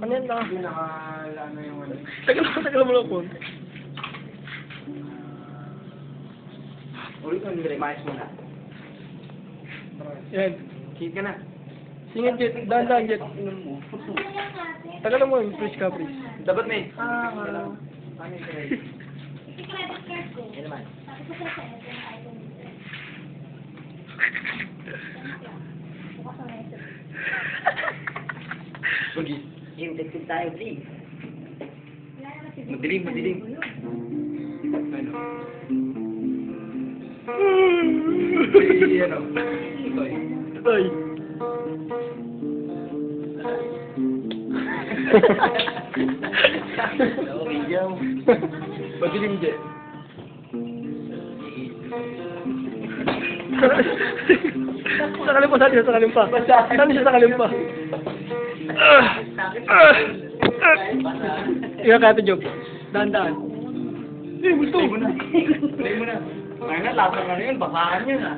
Ano yan lang? Hindi naka-ano yung ano. Tagal mo lang po. Ulit ko, hindi mayas muna. Yan. Hit ka na. Singit, Jet. Dahan-dahan, Jet. Tagal mo yung freeze ka, freeze. Dapat may. Ano Paano yung tray? Yan naman. Bugi. Detective tayo, please. Madilim. Ano? Ano? Ay. Madilim din. Sakalim pa, sakalim pa. Saan siya sakalim pa? Ikaw kaya ito, Job. Dahan-dahan. Multo. Play mo na. Ay na, lasa na yun. Basahan yun ah.